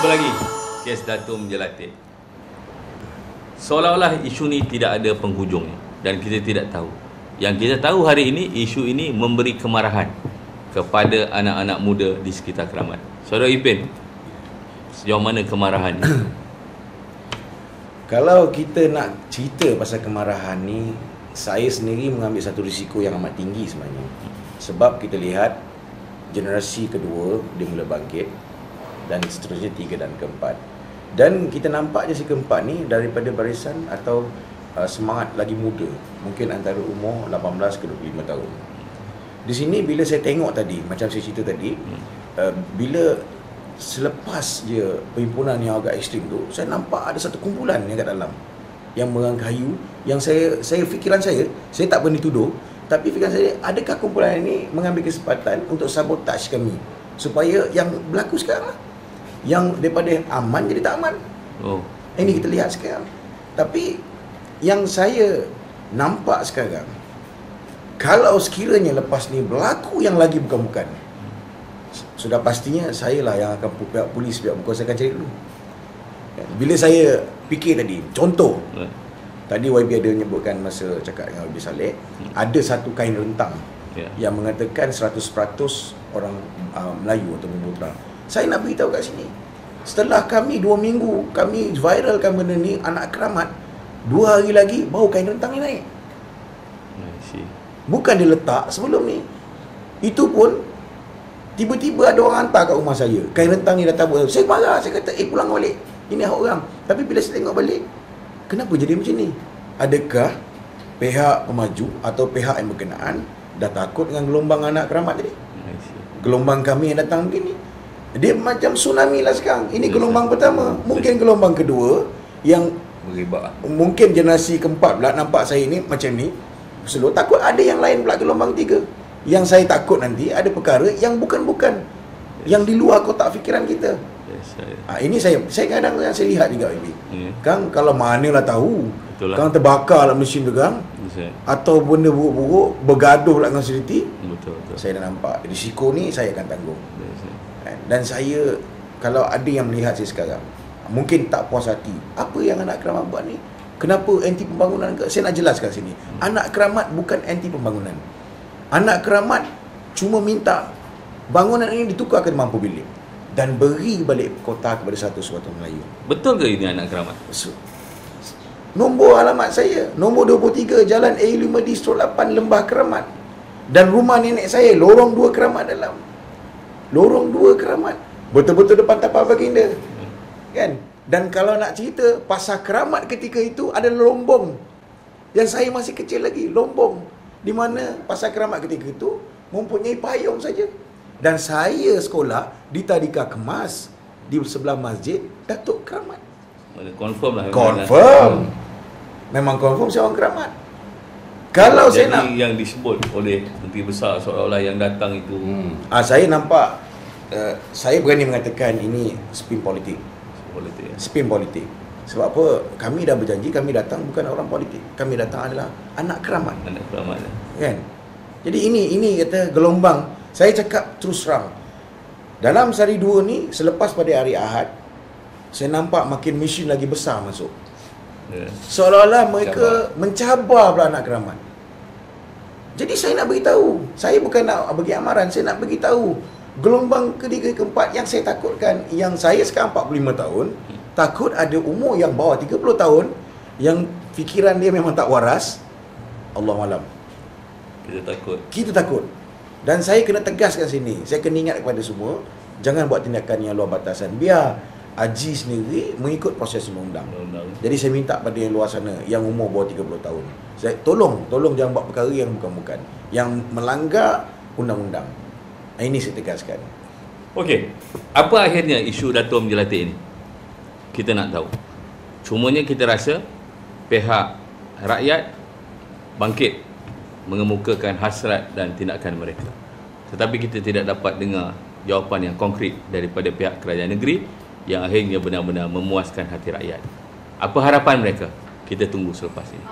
Jumpa lagi kes Dato' Menjelatik. Seolah-olah isu ni tidak ada penghujungnya dan kita tidak tahu. Yang kita tahu hari ini, isu ini memberi kemarahan kepada anak-anak muda di sekitar Keramat. Saudara Ipin, sejauh mana kemarahan ini? Kalau kita nak cerita pasal kemarahan ni, saya sendiri mengambil satu risiko yang amat tinggi sebenarnya. Sebab kita lihat generasi kedua dia mula bangkit dan seterusnya tiga dan keempat. Dan kita nampak je si keempat ni daripada barisan atau semangat lagi muda, mungkin antara umur 18 ke 25 tahun. Di sini bila saya tengok tadi, macam saya cerita tadi, bila selepas je perhimpunan yang agak ekstrim tu, saya nampak ada satu kumpulan yang kat dalam yang merangkayu, yang saya fikiran saya tak berani tuduh, tapi fikiran saya, adakah kumpulan ini mengambil kesempatan untuk sabotaj kami supaya yang berlaku sekarang lah, yang daripada aman jadi tak aman. Ini kita lihat sekarang. Tapi yang saya nampak sekarang, kalau sekiranya lepas ni berlaku yang lagi bukan-bukan, sudah pastinya saya lah yang akan pihak polis, pihak berkuasa akan cari dulu. Bila saya fikir tadi, contoh tadi YB ada menyebutkan masa cakap dengan YB Saleh, ada satu kain rentang yang mengatakan 100% orang Melayu atau Buddha. Saya nak beritahu kat sini, setelah kami 2 minggu kami viralkan benda ni, anak Keramat 2 hari lagi baru kain rentang ni naik. Bukan dia letak sebelum ni. Itu pun tiba-tiba ada orang hantar kat rumah saya, kain rentang ni datang buat. Saya marah, saya kata pulang balik, ini hak orang. Tapi bila saya tengok balik, kenapa jadi macam ni? Adakah pihak pemaju atau pihak yang berkenaan dah takut dengan gelombang anak Keramat tadi? Gelombang kami yang datang begini, dia macam tsunami lah sekarang. Ini gelombang pertama. Mungkin gelombang kedua yang beribak. Mungkin generasi keempat pula nampak saya ni macam ni. Slow, takut ada yang lain pula gelombang 3. Yang saya takut nanti ada perkara yang bukan-bukan, yang di luar kotak fikiran kita. Ini saya kadang yang saya lihat juga ini. Kang, kalau manalah tahu, Kang terbakar lah mesin tu Kang, atau benda buruk-buruk, bergaduh lah dengan security. Saya dah nampak risiko ni saya akan tanggung. Dan saya, kalau ada yang melihat saya sekarang, mungkin tak puas hati, apa yang anak Keramat buat ni? Kenapa anti pembangunan? Saya nak jelaskan sini. Anak Keramat bukan anti pembangunan. Anak Keramat cuma minta bangunan ini ditukar ke mampu bilik dan beri balik kota kepada satu suatu Melayu. Betul ke ini anak Keramat? Nombor alamat saya, nombor 23 Jalan A5 Distro 8 Lembah Keramat. Dan rumah nenek saya, lorong 2 Keramat dalam. Lorong 2 Keramat. Betul-betul depan tapak baginda. Kan? Dan kalau nak cerita pasar Keramat ketika itu ada Lombong. Yang saya masih kecil lagi, Lombong. Di mana pasar Keramat ketika itu mempunyai payung saja. Dan saya sekolah di Tadika Kemas di sebelah masjid Datuk Keramat. Confirm lah. Confirm. Memang confirm saya orang Keramat. Kalau jadi saya nak, yang disebut oleh Menteri Besar seolah-olah yang datang itu, saya nampak, saya berani mengatakan ini spin politik. Spin politik. Sebab apa? Kami dah berjanji kami datang bukan orang politik. Kami datang adalah anak Keramat. Anak Keramat kan? Jadi ini kata gelombang. Saya cakap terus terang, dalam sehari dua ni, selepas pada hari Ahad, saya nampak makin mesin lagi besar masuk. Seolah-olah mereka mencabar pula anak Keramat. Jadi saya nak beritahu, saya bukan nak bagi amaran, saya nak bagi tahu gelombang ketiga keempat yang saya takutkan, yang saya sekarang 45 tahun, takut ada umur yang bawah 30 tahun yang fikiran dia memang tak waras. Allahualam. Kita takut. Dan saya kena tegaskan sini, saya kena ingat kepada semua, jangan buat tindakan yang luar batasan. Biar Haji sendiri mengikut proses undang-undang. Jadi saya minta pada yang luar sana yang umur bawah 30 tahun, saya tolong jangan buat perkara yang bukan-bukan, yang melanggar undang-undang. Ini saya tegaskan. Okey, apa akhirnya isu Dato' Menjelatik ini? Kita nak tahu. Cumanya kita rasa pihak rakyat bangkit mengemukakan hasrat dan tindakan mereka. Tetapi kita tidak dapat dengar jawapan yang konkret daripada pihak kerajaan negeri yang akhirnya benar-benar memuaskan hati rakyat. Apa harapan mereka? Kita tunggu selepas ini.